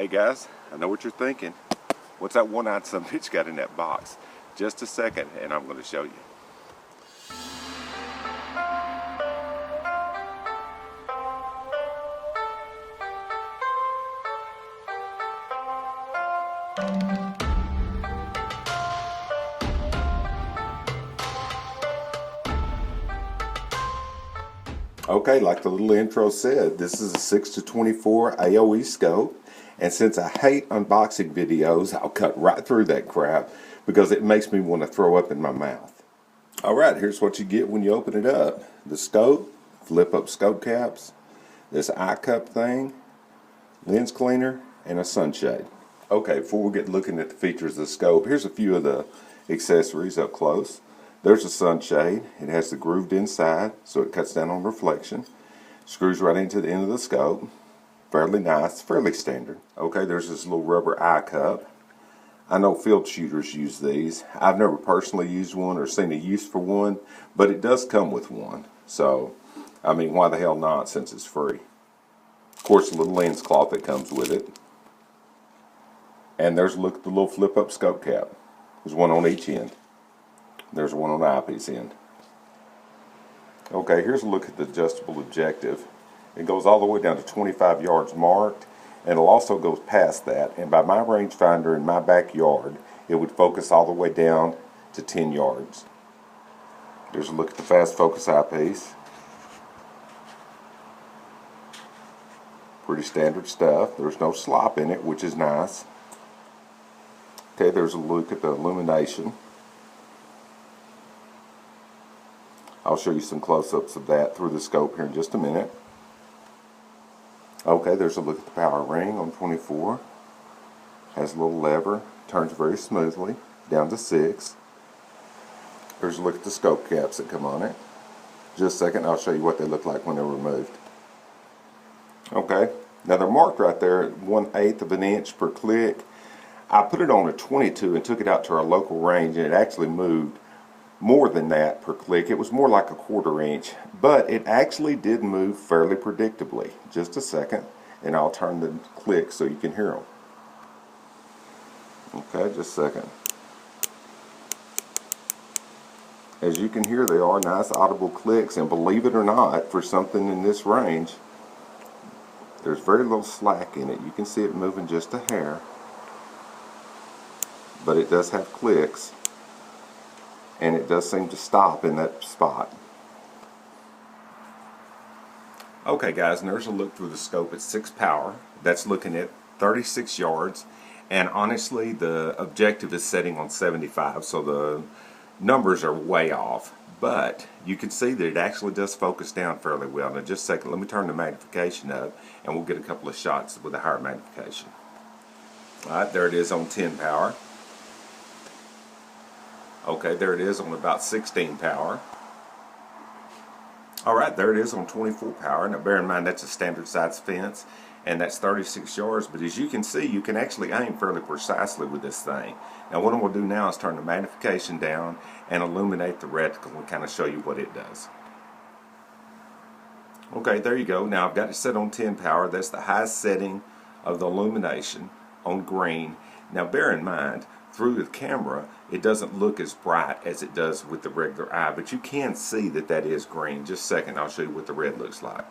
Hey guys, I know what you're thinking. What's that one-eyed son of a bitch got in that box? Just a second and I'm going to show you. Okay, like the little intro said, this is a 6-24 AOE scope. And since I hate unboxing videos, I'll cut right through that crap because it makes me want to throw up in my mouth. Alright, here's what you get when you open it up. The scope, flip up scope caps, this eye cup thing, lens cleaner, and a sunshade. Okay, before we get looking at the features of the scope, here's a few of the accessories up close. There's a sunshade. It has the grooved inside, so it cuts down on reflection. Screws right into the end of the scope. Fairly nice, fairly standard. Okay, there's this little rubber eye cup. I know field shooters use these. I've never personally used one or seen a use for one, but it does come with one. So, I mean, why the hell not since it's free? Of course, a little lens cloth that comes with it. And there's a look at the little flip-up scope cap. There's one on each end. There's one on the eyepiece end. Okay, here's a look at the adjustable objective. It goes all the way down to 25 yards marked, and it'll also go past that. And by my rangefinder in my backyard, it would focus all the way down to 10 yards. There's a look at the fast focus eyepiece. Pretty standard stuff. There's no slop in it, which is nice. Okay, there's a look at the illumination. I'll show you some close-ups of that through the scope here in just a minute. Okay, there's a look at the power ring on 24. Has a little lever, turns very smoothly, down to 6. There's a look at the scope caps that come on it. Just a second, I'll show you what they look like when they're removed. Okay, now they're marked right there at 1/8 of an inch per click. I put it on a 22 and took it out to our local range, and it actually moved more than that per click. It was more like a 1/4 inch, but it actually did move fairly predictably. Just a second, and I'll turn the clicks so you can hear them. Okay, just a second. As you can hear, they are nice audible clicks, and believe it or not, for something in this range, there's very little slack in it. You can see it moving just a hair, but it does have clicks. And it does seem to stop in that spot. Okay guys, and there's a look through the scope at 6 power. That's looking at 36 yards. And honestly, the objective is setting on 75, so the numbers are way off. But you can see that it actually does focus down fairly well. Now just a second, let me turn the magnification up and we'll get a couple of shots with a higher magnification. Alright, there it is on 10 power. Okay, there it is on about 16 power. Alright, there it is on 24 power. Now bear in mind that's a standard size fence and that's 36 yards, but as you can see, you can actually aim fairly precisely with this thing. Now what I'm going to do now is turn the magnification down and illuminate the reticle and kind of show you what it does. Okay, there you go. Now I've got it set on 10 power. That's the highest setting of the illumination on green. Now bear in mind, through the camera, it doesn't look as bright as it does with the regular eye, but you can see that that is green. Just a second, I'll show you what the red looks like.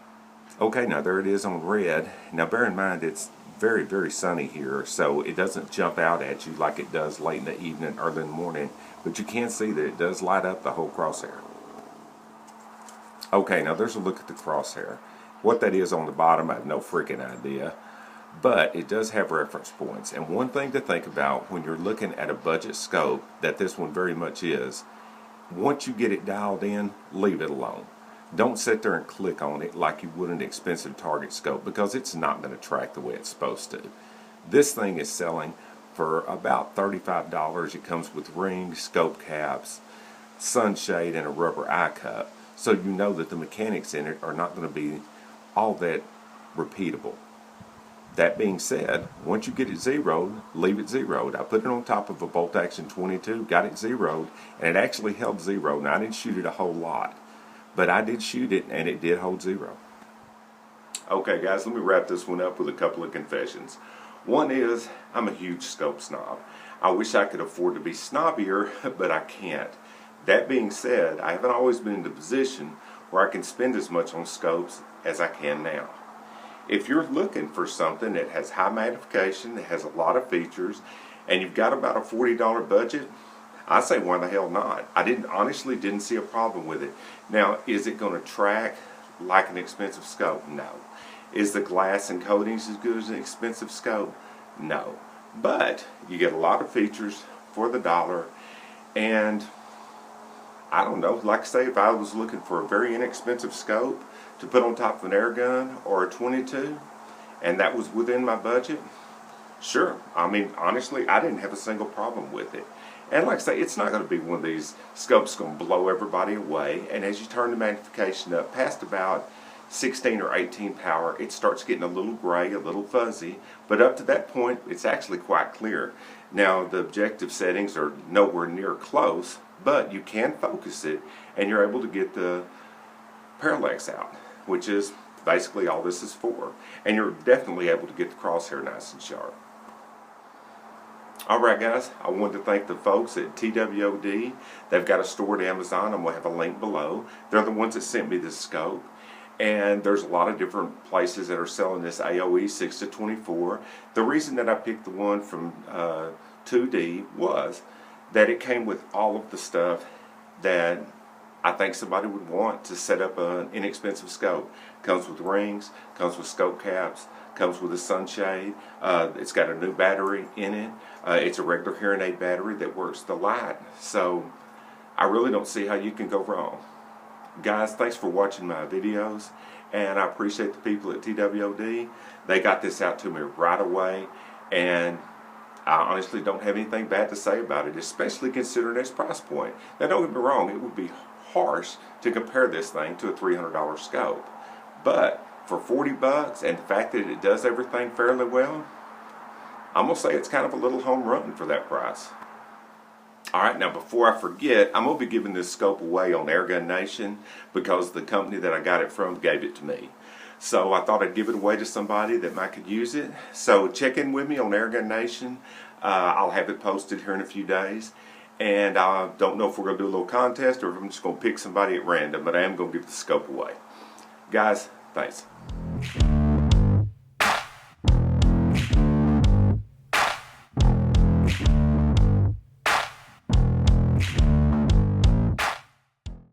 Okay, now there it is on red. Now bear in mind, it's very, very sunny here, so it doesn't jump out at you like it does late in the evening, early in the morning, but you can see that it does light up the whole crosshair. Okay, now there's a look at the crosshair. What that is on the bottom, I have no freaking idea. But it does have reference points, and one thing to think about when you're looking at a budget scope, that this one very much is, once you get it dialed in, leave it alone. Don't sit there and click on it like you would an expensive target scope, because it's not going to track the way it's supposed to. This thing is selling for about $35. It comes with rings, scope caps, sunshade, and a rubber eye cup, so you know that the mechanics in it are not going to be all that repeatable. That being said, once you get it zeroed, leave it zeroed. I put it on top of a bolt action 22, got it zeroed, and it actually held zero. Now I didn't shoot it a whole lot, but I did shoot it and it did hold zero. Okay guys, let me wrap this one up with a couple of confessions. One is, I'm a huge scope snob. I wish I could afford to be snobbier, but I can't. That being said, I haven't always been in the position where I can spend as much on scopes as I can now. If you're looking for something that has high magnification, that has a lot of features, and you've got about a $40 budget, I say why the hell not? I honestly didn't see a problem with it. Now, is it going to track like an expensive scope? No. Is the glass and coatings as good as an expensive scope? No. But you get a lot of features for the dollar, and I don't know, like I say, if I was looking for a very inexpensive scope to put on top of an air gun or a 22, and that was within my budget, sure. I mean, honestly, I didn't have a single problem with it. And like I say, it's not going to be one of these scopes going to blow everybody away. And as you turn the magnification up past about 16 or 18 power, it starts getting a little gray, a little fuzzy. But up to that point, it's actually quite clear. Now, the objective settings are nowhere near close, but you can focus it, and you're able to get the parallax out, which is basically all this is for. And you're definitely able to get the crosshair nice and sharp. Alright guys, I wanted to thank the folks at TWOD. They've got a store at Amazon. I'm going to have a link below. They're the ones that sent me this scope. And there's a lot of different places that are selling this AOE 6-24. The reason that I picked the one from 2D was that it came with all of the stuff that I think somebody would want to set up an inexpensive scope. Comes with rings, comes with scope caps, comes with a sunshade. It's got a new battery in it. It's a regular hearing aid battery that works the light. So I really don't see how you can go wrong. Guys, thanks for watching my videos, and I appreciate the people at TWOD. They got this out to me right away, and I honestly don't have anything bad to say about it, especially considering its price point. Now don't get me wrong, it would be harsh to compare this thing to a $300 scope, but for 40 bucks and the fact that it does everything fairly well, I'm going to say it's kind of a little home run for that price. Alright, now before I forget, I'm going to be giving this scope away on Airgun Nation because the company that I got it from gave it to me. So I thought I'd give it away to somebody that might could use it. So check in with me on Airgun Nation. I'll have it posted here in a few days. And I don't know if we're going to do a little contest or if I'm just going to pick somebody at random, but I am going to give the scope away. Guys, thanks.